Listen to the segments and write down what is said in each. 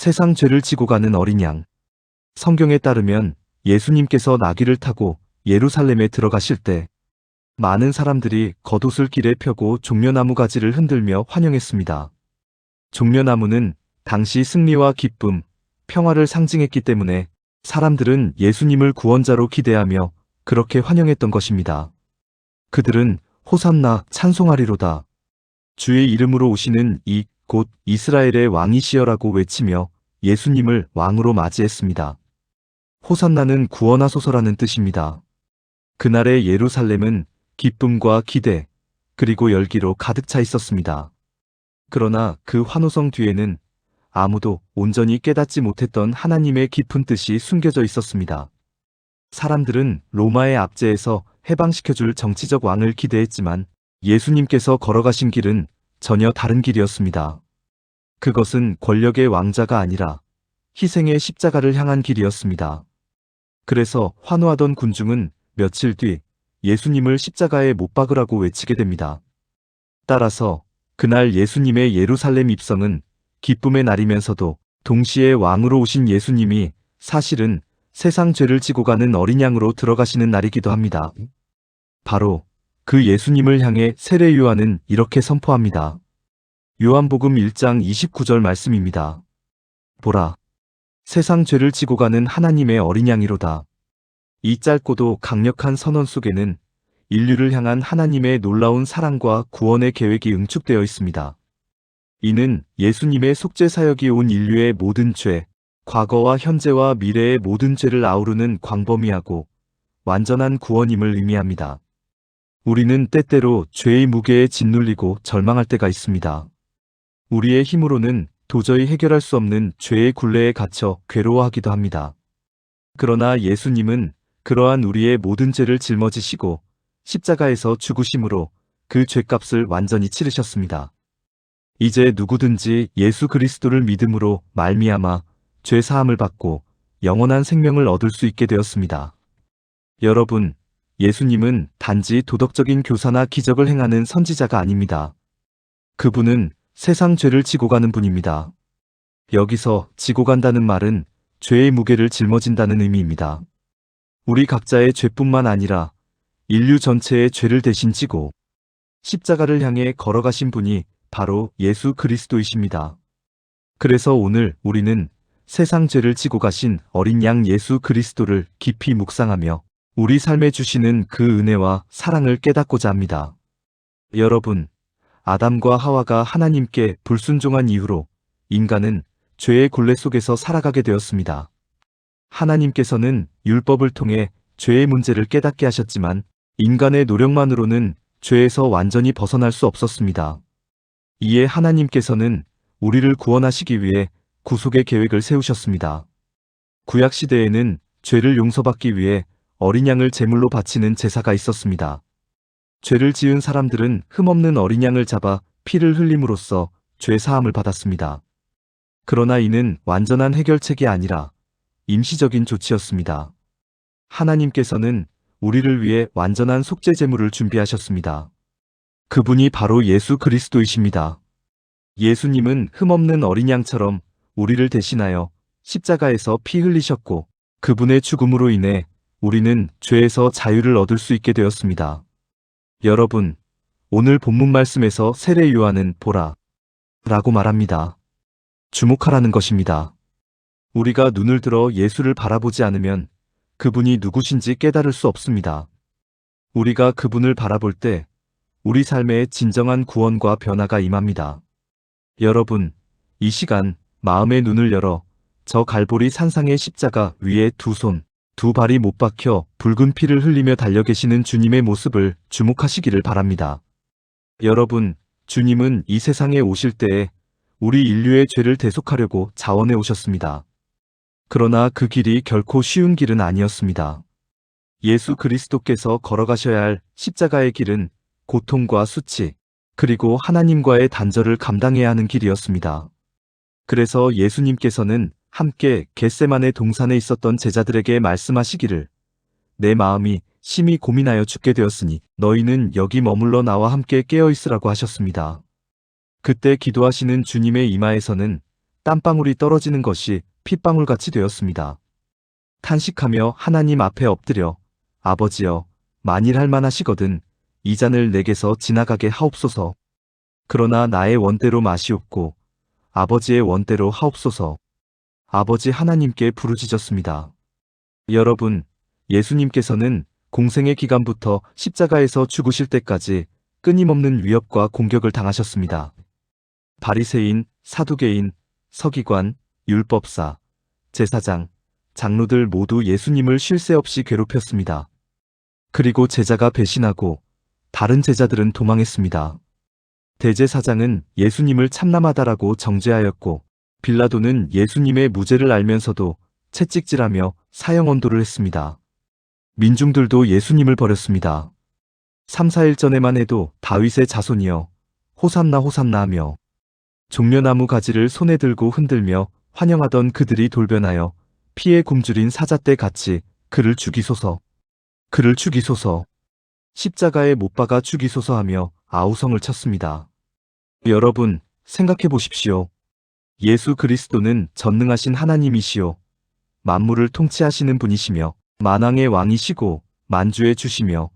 세상 죄를 지고 가는 어린 양. 성경에 따르면 예수님께서 나귀를 타고 예루살렘에 들어가실 때 많은 사람들이 겉옷을 길에 펴고 종려나무 가지를 흔들며 환영했습니다. 종려나무는 당시 승리와 기쁨, 평화를 상징했기 때문에 사람들은 예수님을 구원자로 기대하며 그렇게 환영했던 것입니다. 그들은 호산나 찬송하리로다. 주의 이름으로 오시는 이 곧 이스라엘의 왕이시여라고 외치며 예수님을 왕으로 맞이했습니다. 호산나는 구원하소서라는 뜻입니다. 그날의 예루살렘은 기쁨과 기대, 그리고 열기로 가득 차 있었습니다. 그러나 그 환호성 뒤에는 아무도 온전히 깨닫지 못했던 하나님의 깊은 뜻이 숨겨져 있었습니다. 사람들은 로마의 압제에서 해방시켜줄 정치적 왕을 기대했지만 예수님께서 걸어가신 길은 전혀 다른 길이었습니다. 그것은 권력의 왕자가 아니라 희생의 십자가를 향한 길이었습니다. 그래서 환호하던 군중은 며칠 뒤 예수님을 십자가에 못 박으라고 외치게 됩니다. 따라서 그날 예수님의 예루살렘 입성은 기쁨의 날이면서도 동시에 왕으로 오신 예수님이 사실은 세상 죄를 지고 가는 어린 양으로 들어가시는 날이기도 합니다. 바로 그 예수님을 향해 세례 요한은 이렇게 선포합니다. 요한복음 1장 29절 말씀입니다. 보라, 세상 죄를 지고 가는 하나님의 어린 양이로다. 이 짧고도 강력한 선언 속에는 인류를 향한 하나님의 놀라운 사랑과 구원의 계획이 응축되어 있습니다. 이는 예수님의 속죄 사역이 온 인류의 모든 죄, 과거와 현재와 미래의 모든 죄를 아우르는 광범위하고 완전한 구원임을 의미합니다. 우리는 때때로 죄의 무게에 짓눌리고 절망할 때가 있습니다. 우리의 힘으로는 도저히 해결할 수 없는 죄의 굴레에 갇혀 괴로워하기도 합니다. 그러나 예수님은 그러한 우리의 모든 죄를 짊어지시고 십자가에서 죽으심으로 그 죄값을 완전히 치르셨습니다. 이제 누구든지 예수 그리스도를 믿음으로 말미암아 죄 사함을 받고 영원한 생명을 얻을 수 있게 되었습니다. 여러분, 예수님은 단지 도덕적인 교사나 기적을 행하는 선지자가 아닙니다. 그분은 세상 죄를 지고 가는 분입니다. 여기서 지고 간다는 말은 죄의 무게를 짊어진다는 의미입니다. 우리 각자의 죄뿐만 아니라 인류 전체의 죄를 대신 지고 십자가를 향해 걸어가신 분이 바로 예수 그리스도이십니다. 그래서 오늘 우리는 세상 죄를 지고 가신 어린 양 예수 그리스도를 깊이 묵상하며 우리 삶에 주시는 그 은혜와 사랑을 깨닫고자 합니다. 여러분, 아담과 하와가 하나님께 불순종한 이후로 인간은 죄의 굴레 속에서 살아가게 되었습니다. 하나님께서는 율법을 통해 죄의 문제를 깨닫게 하셨지만 인간의 노력만으로는 죄에서 완전히 벗어날 수 없었습니다. 이에 하나님께서는 우리를 구원하시기 위해 구속의 계획을 세우셨습니다. 구약시대에는 죄를 용서받기 위해 어린 양을 제물로 바치는 제사가 있었습니다. 죄를 지은 사람들은 흠없는 어린 양을 잡아 피를 흘림으로써 죄 사함을 받았습니다. 그러나 이는 완전한 해결책이 아니라 임시적인 조치였습니다. 하나님께서는 우리를 위해 완전한 속죄 제물을 준비하셨습니다. 그분이 바로 예수 그리스도이십니다. 예수님은 흠없는 어린 양처럼 우리를 대신하여 십자가에서 피 흘리셨고 그분의 죽음으로 인해 우리는 죄에서 자유를 얻을 수 있게 되었습니다. 여러분, 오늘 본문 말씀에서 세례 요한은 보라 라고 말합니다. 주목하라는 것입니다. 우리가 눈을 들어 예수를 바라보지 않으면 그분이 누구신지 깨달을 수 없습니다. 우리가 그분을 바라볼 때 우리 삶에 진정한 구원과 변화가 임합니다. 여러분, 이 시간 마음의 눈을 열어 저 갈보리 산상의 십자가 위에 두 손, 두 발이 못 박혀 붉은 피를 흘리며 달려 계시는 주님의 모습을 주목하시기를 바랍니다. 여러분, 주님은 이 세상에 오실 때에 우리 인류의 죄를 대속하려고 자원해 오셨습니다. 그러나 그 길이 결코 쉬운 길은 아니었습니다. 예수 그리스도께서 걸어가셔야 할 십자가의 길은 고통과 수치, 그리고 하나님과의 단절을 감당해야 하는 길이었습니다. 그래서 예수님께서는 함께 겟세마네 동산에 있었던 제자들에게 말씀하시기를 내 마음이 심히 고민하여 죽게 되었으니 너희는 여기 머물러 나와 함께 깨어 있으라고 하셨습니다. 그때 기도하시는 주님의 이마에서는 땀방울이 떨어지는 것이 핏방울같이 되었습니다. 탄식하며 하나님 앞에 엎드려 아버지여, 만일 할 만하시거든 이 잔을 내게서 지나가게 하옵소서. 그러나 나의 원대로 마시옵고 아버지의 원대로 하옵소서. 아버지 하나님께 부르짖었습니다. 여러분, 예수님께서는 공생의 기간부터 십자가에서 죽으실 때까지 끊임없는 위협과 공격을 당하셨습니다. 바리새인, 사두개인, 서기관, 율법사, 제사장, 장로들 모두 예수님을 쉴 새 없이 괴롭혔습니다. 그리고 제자가 배신하고 다른 제자들은 도망했습니다. 대제사장은 예수님을 참남하다라고 정죄하였고 빌라도는 예수님의 무죄를 알면서도 채찍질하며 사형 언도를 했습니다. 민중들도 예수님을 버렸습니다. 3, 4일 전에만 해도 다윗의 자손이여 호산나 호산나 하며 종려나무 가지를 손에 들고 흔들며 환영하던 그들이 돌변하여 피에 굶주린 사자떼 같이 그를 죽이소서, 그를 죽이소서, 십자가에 못 박아 죽이소서 하며 아우성을 쳤습니다. 여러분, 생각해 보십시오. 예수 그리스도는 전능하신 하나님이시오. 만물을 통치하시는 분이시며 만왕의 왕이시고 만주의 주시며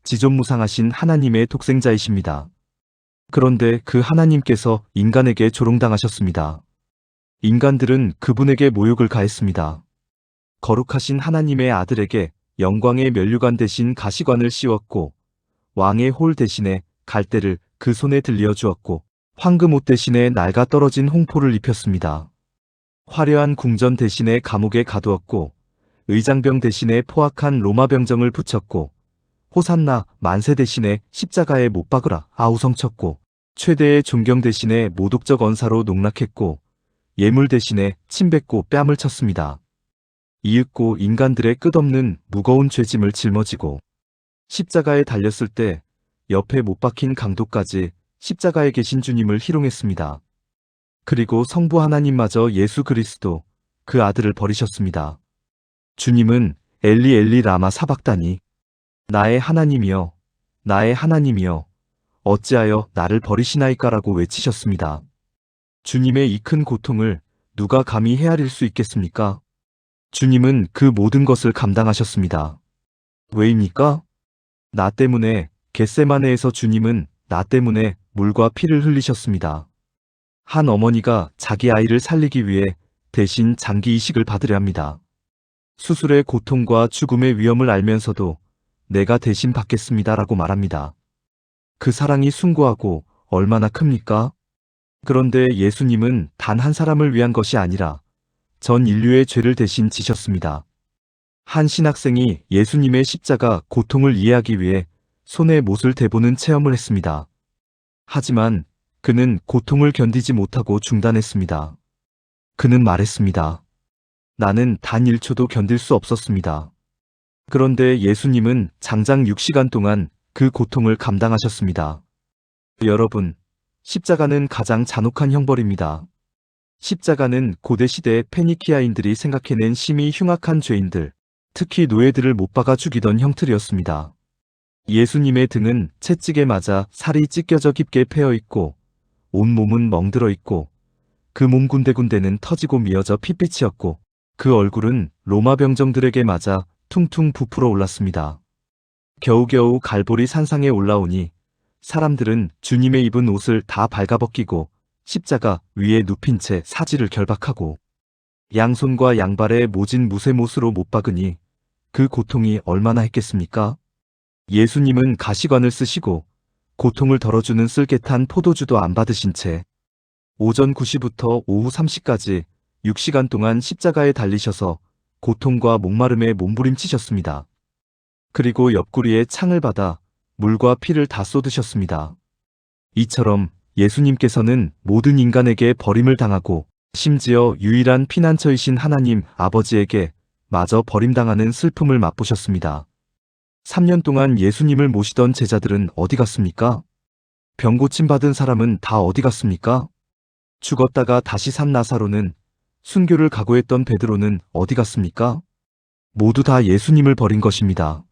지존무상하신 하나님의 독생자이십니다. 그런데 그 하나님께서 인간에게 조롱당하셨습니다. 인간들은 그분에게 모욕을 가했습니다. 거룩하신 하나님의 아들에게 영광의 면류관 대신 가시관을 씌웠고 왕의 홀 대신에 갈대를 그 손에 들려 주었고 황금옷 대신에 낡아 떨어진 홍포를 입혔습니다. 화려한 궁전 대신에 감옥에 가두었고 의장병 대신에 포악한 로마 병정을 붙였고 호산나 만세 대신에 십자가에 못 박으라 아우성쳤고 최대의 존경 대신에 모독적 언사로 농락했고 예물 대신에 침 뱉고 뺨을 쳤습니다. 이윽고 인간들의 끝없는 무거운 죄짐을 짊어지고 십자가에 달렸을 때 옆에 못 박힌 강도까지 십자가에 계신 주님을 희롱했습니다. 그리고 성부 하나님마저 예수 그리스도 그 아들을 버리셨습니다. 주님은 엘리 엘리 라마 사박다니 나의 하나님이여 나의 하나님이여 어찌하여 나를 버리시나이까라고 외치셨습니다. 주님의 이 큰 고통을 누가 감히 헤아릴 수 있겠습니까? 주님은 그 모든 것을 감당하셨습니다. 왜입니까? 나 때문에 겟세마네에서 주님은 나 때문에 물과 피를 흘리셨습니다. 한 어머니가 자기 아이를 살리기 위해 대신 장기 이식을 받으려 합니다. 수술의 고통과 죽음의 위험을 알면서도 내가 대신 받겠습니다라고 말합니다. 그 사랑이 숭고하고 얼마나 큽니까? 그런데 예수님은 단 한 사람을 위한 것이 아니라 전 인류의 죄를 대신 지셨습니다. 한 신학생이 예수님의 십자가 고통을 이해하기 위해 손에 못을 대보는 체험을 했습니다. 하지만 그는 고통을 견디지 못하고 중단했습니다. 그는 말했습니다. 나는 단 1초도 견딜 수 없었습니다. 그런데 예수님은 장장 6시간 동안 그 고통을 감당하셨습니다. 여러분, 십자가는 가장 잔혹한 형벌입니다. 십자가는 고대 시대 페니키아인들이 생각해낸 심히 흉악한 죄인들, 특히 노예들을 못 박아 죽이던 형틀이었습니다. 예수님의 등은 채찍에 맞아 살이 찢겨져 깊게 패여 있고 온몸은 멍들어 있고 그 몸 군데군데는 터지고 미어져 핏빛이었고 그 얼굴은 로마 병정들에게 맞아 퉁퉁 부풀어 올랐습니다. 겨우겨우 갈보리 산상에 올라오니 사람들은 주님의 입은 옷을 다 발가벗기고 십자가 위에 눕힌 채 사지를 결박하고 양손과 양발에 모진 무쇠못으로 못 박으니 그 고통이 얼마나 했겠습니까? 예수님은 가시관을 쓰시고 고통을 덜어주는 쓸개탄 포도주도 안 받으신 채 오전 9시부터 오후 3시까지 6시간 동안 십자가에 달리셔서 고통과 목마름에 몸부림치셨습니다. 그리고 옆구리에 창을 받아 물과 피를 다 쏟으셨습니다. 이처럼 예수님께서는 모든 인간에게 버림을 당하고 심지어 유일한 피난처이신 하나님 아버지에게 마저 버림당하는 슬픔을 맛보셨습니다. 3년 동안 예수님을 모시던 제자들은 어디 갔습니까? 병 고침 받은 사람은 다 어디 갔습니까? 죽었다가 다시 산 나사로는, 순교를 각오했던 베드로는 어디 갔습니까? 모두 다 예수님을 버린 것입니다.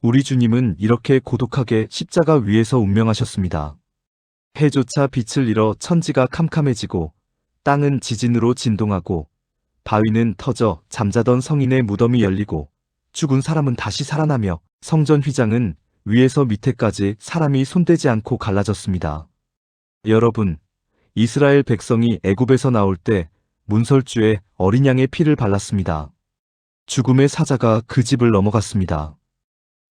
우리 주님은 이렇게 고독하게 십자가 위에서 운명하셨습니다. 해조차 빛을 잃어 천지가 캄캄해지고 땅은 지진으로 진동하고 바위는 터져 잠자던 성인의 무덤이 열리고 죽은 사람은 다시 살아나며 성전 휘장은 위에서 밑에까지 사람이 손대지 않고 갈라졌습니다. 여러분, 이스라엘 백성이 애굽에서 나올 때 문설주에 어린 양의 피를 발랐습니다. 죽음의 사자가 그 집을 넘어갔습니다.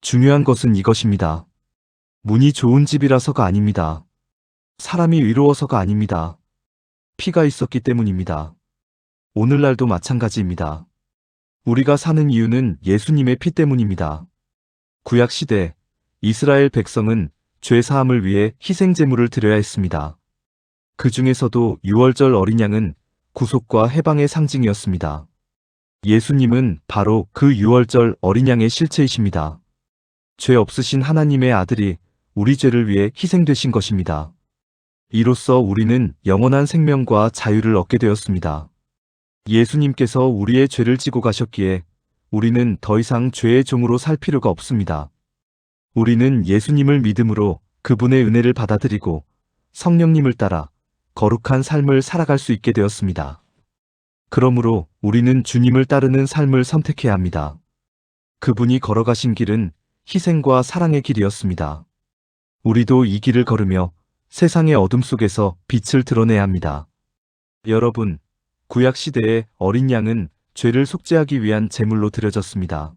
중요한 것은 이것입니다. 문이 좋은 집이라서가 아닙니다. 사람이 의로워서가 아닙니다. 피가 있었기 때문입니다. 오늘날도 마찬가지입니다. 우리가 사는 이유는 예수님의 피 때문입니다. 구약시대 이스라엘 백성은 죄 사함을 위해 희생 제물을 드려야 했습니다. 그 중에서도 유월절 어린 양은 구속과 해방의 상징이었습니다. 예수님은 바로 그 유월절 어린 양의 실체이십니다. 죄 없으신 하나님의 아들이 우리 죄를 위해 희생되신 것입니다. 이로써 우리는 영원한 생명과 자유를 얻게 되었습니다. 예수님께서 우리의 죄를 지고 가셨기에 우리는 더 이상 죄의 종으로 살 필요가 없습니다. 우리는 예수님을 믿음으로 그분의 은혜를 받아들이고 성령님을 따라 거룩한 삶을 살아갈 수 있게 되었습니다. 그러므로 우리는 주님을 따르는 삶을 선택해야 합니다. 그분이 걸어가신 길은 희생과 사랑의 길이었습니다. 우리도 이 길을 걸으며 세상의 어둠 속에서 빛을 드러내야 합니다. 여러분, 구약시대의 어린 양은 죄를 속죄하기 위한 제물로 드려졌습니다.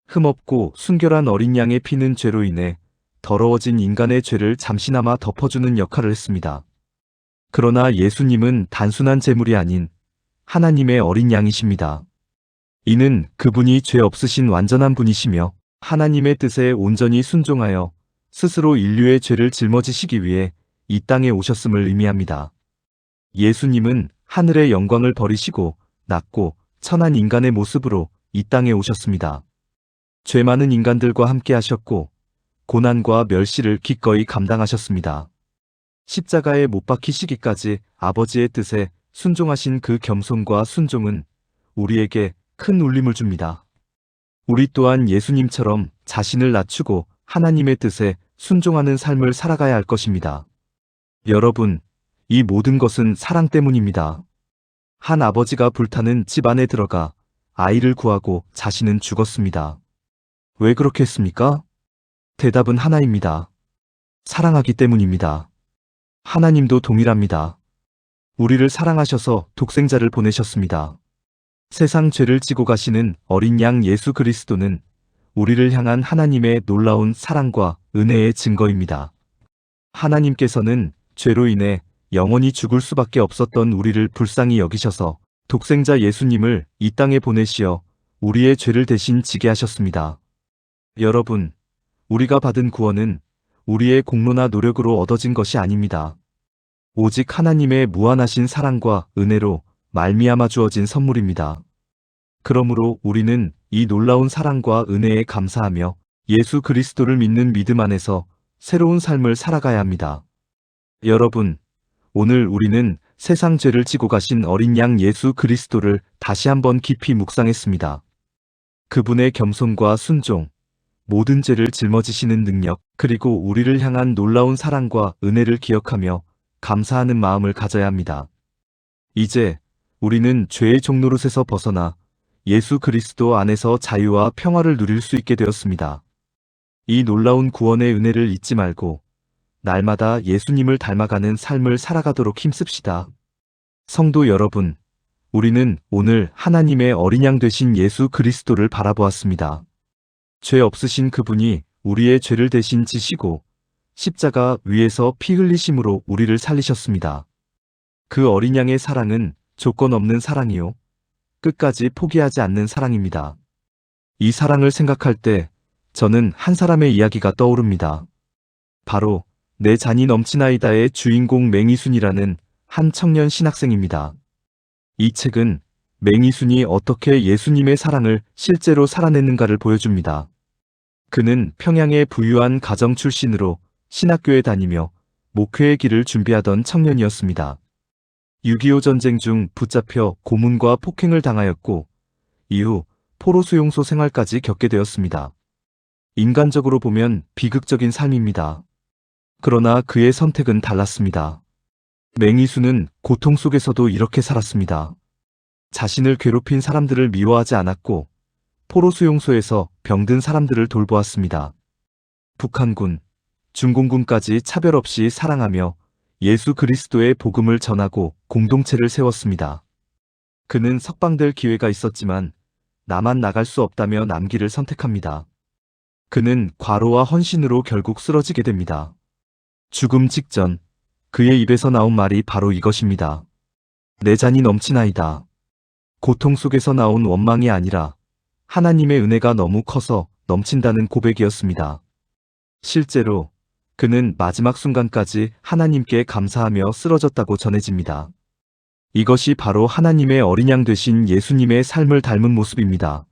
흠없고 순결한 어린 양의 피는 죄로 인해 더러워진 인간의 죄를 잠시나마 덮어주는 역할을 했습니다. 그러나 예수님은 단순한 제물이 아닌 하나님의 어린 양이십니다. 이는 그분이 죄 없으신 완전한 분이시며 하나님의 뜻에 온전히 순종하여 스스로 인류의 죄를 짊어지시기 위해 이 땅에 오셨음을 의미합니다. 예수님은 하늘의 영광을 버리시고 낮고 천한 인간의 모습으로 이 땅에 오셨습니다. 죄 많은 인간들과 함께 하셨고 고난과 멸시를 기꺼이 감당하셨습니다. 십자가에 못 박히시기까지 아버지의 뜻에 순종하신 그 겸손과 순종은 우리에게 큰 울림을 줍니다. 우리 또한 예수님처럼 자신을 낮추고 하나님의 뜻에 순종하는 삶을 살아가야 할 것입니다. 여러분, 이 모든 것은 사랑 때문입니다. 한 아버지가 불타는 집 안에 들어가 아이를 구하고 자신은 죽었습니다. 왜 그렇게 했습니까? 대답은 하나입니다. 사랑하기 때문입니다. 하나님도 동일합니다. 우리를 사랑하셔서 독생자를 보내셨습니다. 세상 죄를 지고 가시는 어린 양 예수 그리스도는 우리를 향한 하나님의 놀라운 사랑과 은혜의 증거입니다. 하나님께서는 죄로 인해 영원히 죽을 수밖에 없었던 우리를 불쌍히 여기셔서 독생자 예수님을 이 땅에 보내시어 우리의 죄를 대신 지게 하셨습니다. 여러분, 우리가 받은 구원은 우리의 공로나 노력으로 얻어진 것이 아닙니다. 오직 하나님의 무한하신 사랑과 은혜로 말미암아 주어진 선물입니다. 그러므로 우리는 이 놀라운 사랑과 은혜에 감사하며 예수 그리스도를 믿는 믿음 안에서 새로운 삶을 살아가야 합니다. 여러분, 오늘 우리는 세상 죄를 지고 가신 어린 양 예수 그리스도를 다시 한번 깊이 묵상했습니다. 그분의 겸손과 순종, 모든 죄를 짊어지시는 능력, 그리고 우리를 향한 놀라운 사랑과 은혜를 기억하며 감사하는 마음을 가져야 합니다. 이제 우리는 죄의 종노릇에서 벗어나 예수 그리스도 안에서 자유와 평화를 누릴 수 있게 되었습니다. 이 놀라운 구원의 은혜를 잊지 말고 날마다 예수님을 닮아가는 삶을 살아가도록 힘씁시다. 성도 여러분, 우리는 오늘 하나님의 어린 양 되신 예수 그리스도를 바라보았습니다. 죄 없으신 그분이 우리의 죄를 대신 지시고 십자가 위에서 피 흘리심으로 우리를 살리셨습니다. 그 어린 양의 사랑은 조건 없는 사랑이요, 끝까지 포기하지 않는 사랑입니다. 이 사랑을 생각할 때 저는 한 사람의 이야기가 떠오릅니다. 바로 내 잔이 넘치나이다의 주인공 맹이순이라는 한 청년 신학생입니다. 이 책은 맹이순이 어떻게 예수님의 사랑을 실제로 살아냈는가를 보여줍니다. 그는 평양의 부유한 가정 출신으로 신학교에 다니며 목회의 길을 준비하던 청년이었습니다. 6.25 전쟁 중 붙잡혀 고문과 폭행을 당하였고 이후 포로 수용소 생활까지 겪게 되었습니다. 인간적으로 보면 비극적인 삶입니다. 그러나 그의 선택은 달랐습니다. 맹이수는 고통 속에서도 이렇게 살았습니다. 자신을 괴롭힌 사람들을 미워하지 않았고 포로 수용소에서 병든 사람들을 돌보았습니다. 북한군, 중공군까지 차별 없이 사랑하며 예수 그리스도의 복음을 전하고 공동체를 세웠습니다. 그는 석방될 기회가 있었지만 나만 나갈 수 없다며 남기를 선택합니다. 그는 과로와 헌신으로 결국 쓰러지게 됩니다. 죽음 직전 그의 입에서 나온 말이 바로 이것입니다. 내 잔이 넘치나이다. 고통 속에서 나온 원망이 아니라 하나님의 은혜가 너무 커서 넘친다는 고백이었습니다. 실제로 그는 마지막 순간까지 하나님께 감사하며 쓰러졌다고 전해집니다. 이것이 바로 하나님의 어린 양 되신 예수님의 삶을 닮은 모습입니다.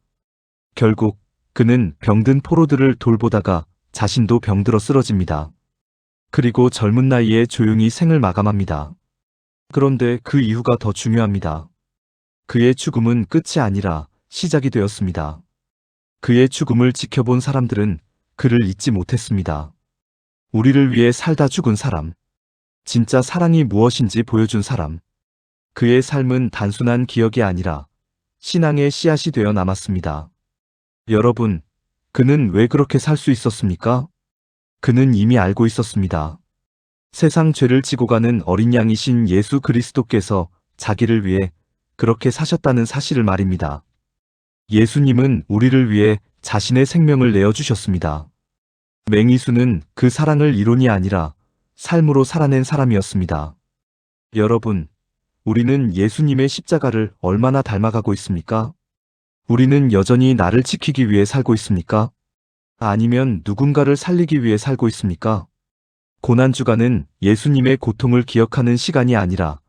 결국 그는 병든 포로들을 돌보다가 자신도 병들어 쓰러집니다. 그리고 젊은 나이에 조용히 생을 마감합니다. 그런데 그 이유가 더 중요합니다. 그의 죽음은 끝이 아니라 시작이 되었습니다. 그의 죽음을 지켜본 사람들은 그를 잊지 못했습니다. 우리를 위해 살다 죽은 사람, 진짜 사랑이 무엇인지 보여준 사람. 그의 삶은 단순한 기억이 아니라 신앙의 씨앗이 되어 남았습니다. 여러분, 그는 왜 그렇게 살 수 있었습니까? 그는 이미 알고 있었습니다. 세상 죄를 지고 가는 어린 양이신 예수 그리스도께서 자기를 위해 그렇게 사셨다는 사실을 말입니다. 예수님은 우리를 위해 자신의 생명을 내어주셨습니다. 맹이수는 그 사랑을 이론이 아니라 삶으로 살아낸 사람이었습니다. 여러분, 우리는 예수님의 십자가를 얼마나 닮아가고 있습니까? 우리는 여전히 나를 지키기 위해 살고 있습니까? 아니면 누군가를 살리기 위해 살고 있습니까? 고난주간은 예수님의 고통을 기억하는 시간이 아니라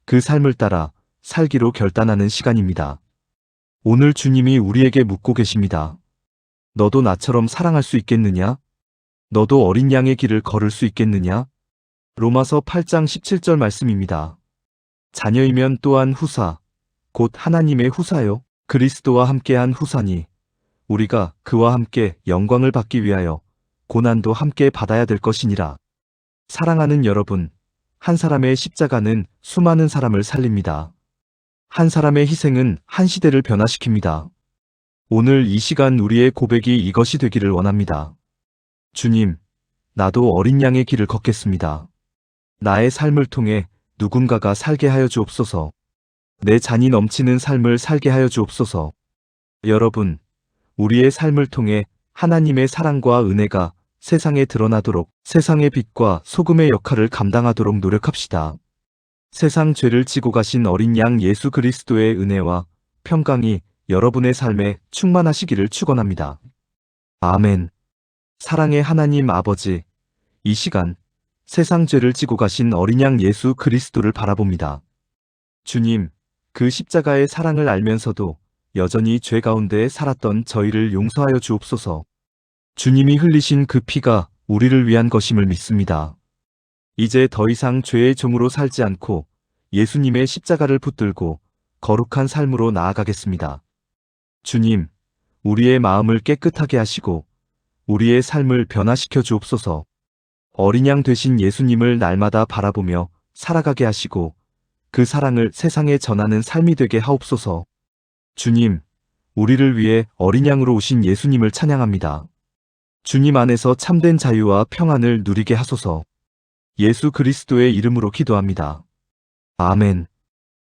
그 삶을 따라 살기로 결단하는 시간입니다. 오늘 주님이 우리에게 묻고 계십니다. 너도 나처럼 사랑할 수 있겠느냐? 너도 어린 양의 길을 걸을 수 있겠느냐? 로마서 8장 17절 말씀입니다. 자녀이면 또한 후사, 곧 하나님의 후사요. 그리스도와 함께한 후사니 우리가 그와 함께 영광을 받기 위하여 고난도 함께 받아야 될 것이니라. 사랑하는 여러분, 한 사람의 십자가는 수많은 사람을 살립니다. 한 사람의 희생은 한 시대를 변화시킵니다. 오늘 이 시간 우리의 고백이 이것이 되기를 원합니다. 주님, 나도 어린 양의 길을 걷겠습니다. 나의 삶을 통해 누군가가 살게 하여 주옵소서. 내 잔이 넘치는 삶을 살게 하여 주옵소서. 여러분, 우리의 삶을 통해 하나님의 사랑과 은혜가 세상에 드러나도록 세상의 빛과 소금의 역할을 감당하도록 노력합시다. 세상 죄를 지고 가신 어린 양 예수 그리스도의 은혜와 평강이 여러분의 삶에 충만하시기를 축원합니다. 아멘. 사랑의 하나님 아버지, 이 시간 세상 죄를 지고 가신 어린 양 예수 그리스도를 바라봅니다. 주님, 그 십자가의 사랑을 알면서도 여전히 죄 가운데 살았던 저희를 용서하여 주옵소서. 주님이 흘리신 그 피가 우리를 위한 것임을 믿습니다. 이제 더 이상 죄의 종으로 살지 않고 예수님의 십자가를 붙들고 거룩한 삶으로 나아가겠습니다. 주님, 우리의 마음을 깨끗하게 하시고 우리의 삶을 변화시켜 주옵소서. 어린 양 되신 예수님을 날마다 바라보며 살아가게 하시고 그 사랑을 세상에 전하는 삶이 되게 하옵소서. 주님, 우리를 위해 어린 양으로 오신 예수님을 찬양합니다. 주님 안에서 참된 자유와 평안을 누리게 하소서. 예수 그리스도의 이름으로 기도합니다. 아멘.